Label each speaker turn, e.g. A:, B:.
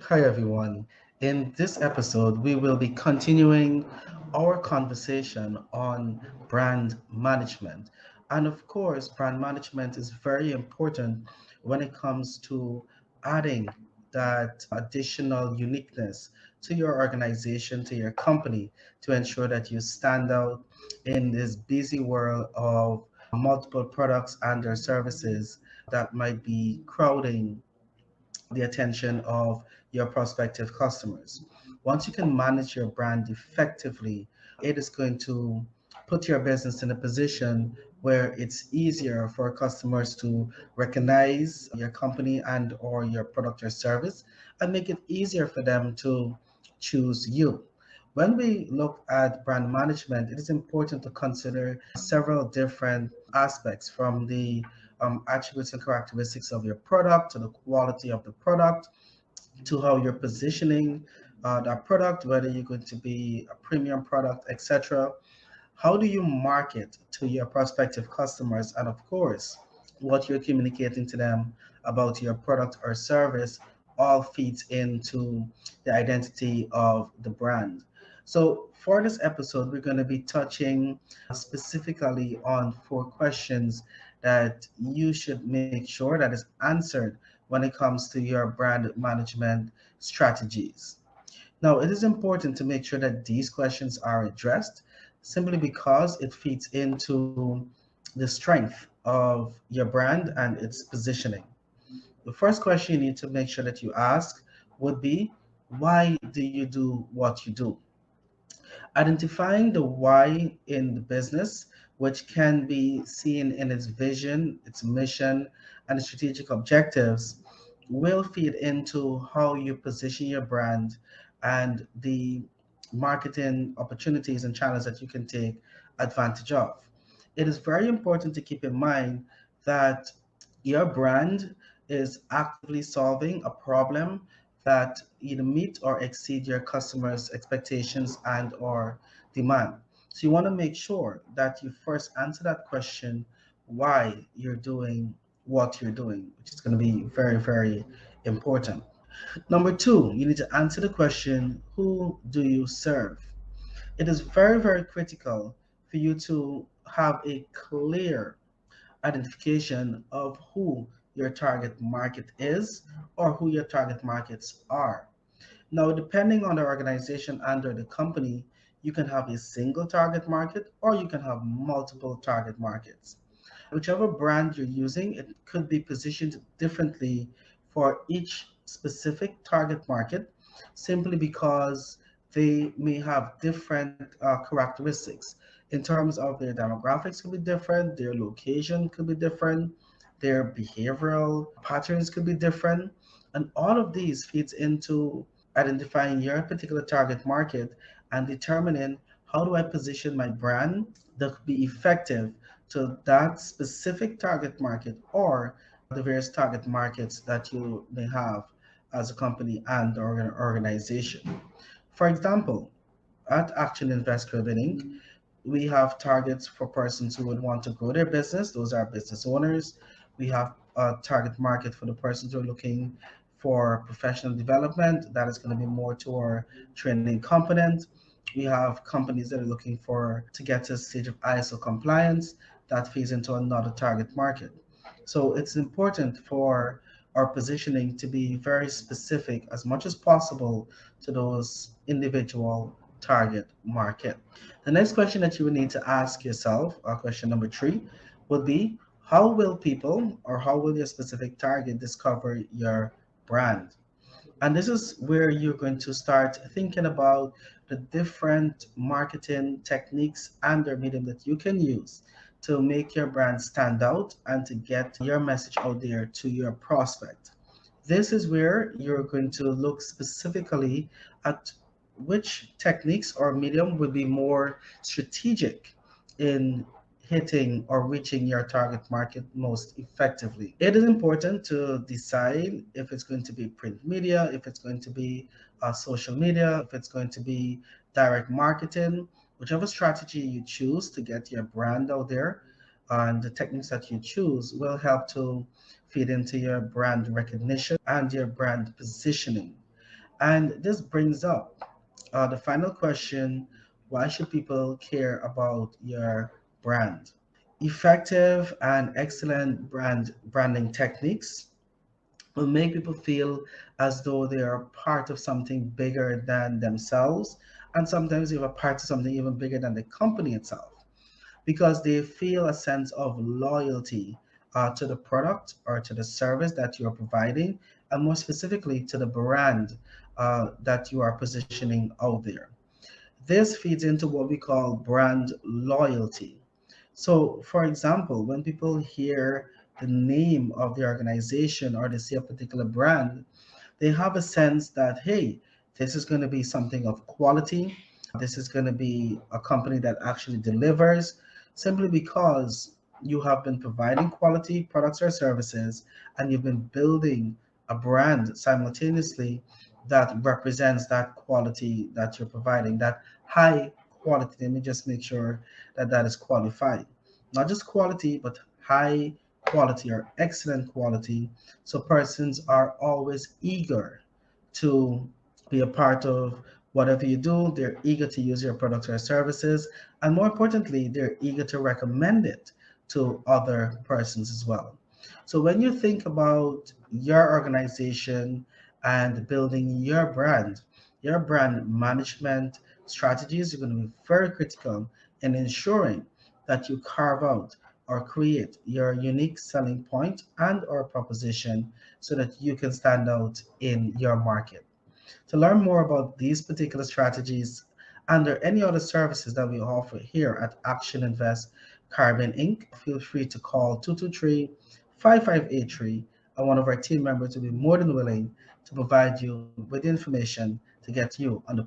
A: Hi, everyone. In this episode, we will be continuing our conversation on brand management. And of course, brand management is very important when it comes to adding that additional uniqueness to your organization, to your company, to ensure that you stand out in this busy world of multiple products and their services that might be crowding the attention of your prospective customers. Once you can manage your brand effectively, it is going to put your business in a position where it's easier for customers to recognize your company and or your product or service and make it easier for them to choose you. When we look at brand management, it is important to consider several different aspects from the attributes and characteristics of your product to the quality of the product to how you're positioning that product, whether you're going to be a premium product, etc. How do you market to your prospective customers? And of course, what you're communicating to them about your product or service all feeds into the identity of the brand. So, for this episode, we're going to be touching specifically on four questions that you should make sure that is answered when it comes to your brand management strategies. Now, it is important to make sure that these questions are addressed simply because it feeds into the strength of your brand and its positioning. The first question you need to make sure that you ask would be, why do you do what you do? Identifying the why in the business, which can be seen in its vision, its mission, and strategic objectives, will feed into how you position your brand and the marketing opportunities and channels that you can take advantage of. It is very important to keep in mind that your brand is actively solving a problem that either meet or exceed your customers' expectations and or demand. So you want to make sure that you first answer that question, why you're doing what you're doing, which is going to be very, very important. Number two, you need to answer the question, who do you serve? It is very, very critical for you to have a clear identification of who your target market is or who your target markets are. Now, depending on the organization and or the company, you can have a single target market or you can have multiple target markets. Whichever brand you're using, it could be positioned differently for each specific target market simply because they may have different characteristics in terms of their demographics could be different, their location could be different, their behavioral patterns could be different, and all of these feeds into identifying your particular target market and determining how do I position my brand that could be effective to that specific target market or the various target markets that you may have as a company and or an organization. For example, at Action Invest Credit Inc., we have targets for persons who would want to grow their business. Those are business owners. We have a target market for the persons who are looking for professional development. That is going to be more to our training component. We have companies that are looking for to get to a stage of ISO compliance. That feeds into another target market. So it's important for our positioning to be very specific as much as possible to those individual target market. The next question that you would need to ask yourself, question number three, would be, how will people or how will your specific target discover your brand? And this is where you're going to start thinking about the different marketing techniques and their medium that you can use to make your brand stand out and to get your message out there to your prospect. This is where you're going to look specifically at which techniques or medium would be more strategic in hitting or reaching your target market most effectively. It is important to decide if it's going to be print media, if it's going to be social media, if it's going to be direct marketing, whichever strategy you choose to get your brand out there and the techniques that you choose will help to feed into your brand recognition and your brand positioning. And this brings up the final question: why should people care about your brand? Effective and excellent branding techniques will make people feel as though they are part of something bigger than themselves, and sometimes even part of something even bigger than the company itself, because they feel a sense of loyalty to the product or to the service that you are providing, and more specifically to the brand that you are positioning out there. This feeds into what we call brand loyalty. So, for example, when people hear the name of the organization or they see a particular brand, they have a sense that, hey, this is going to be something of quality. This is going to be a company that actually delivers, simply because you have been providing quality products or services, and you've been building a brand simultaneously that represents that quality that you're providing, that high quality. Let me just make sure that that is qualified. Not just quality, but high quality or excellent quality. So persons are always eager to be a part of whatever you do. They're eager to use your products or services. And more importantly, they're eager to recommend it to other persons as well. So when you think about your organization and building your brand management strategies are going to be very critical in ensuring that you carve out or create your unique selling point and or proposition so that you can stand out in your market. To learn more about these particular strategies and or any other services that we offer here at Action Invest Carbon Inc., feel free to call 223-5583, and one of our team members will be more than willing to provide you with information to get you on the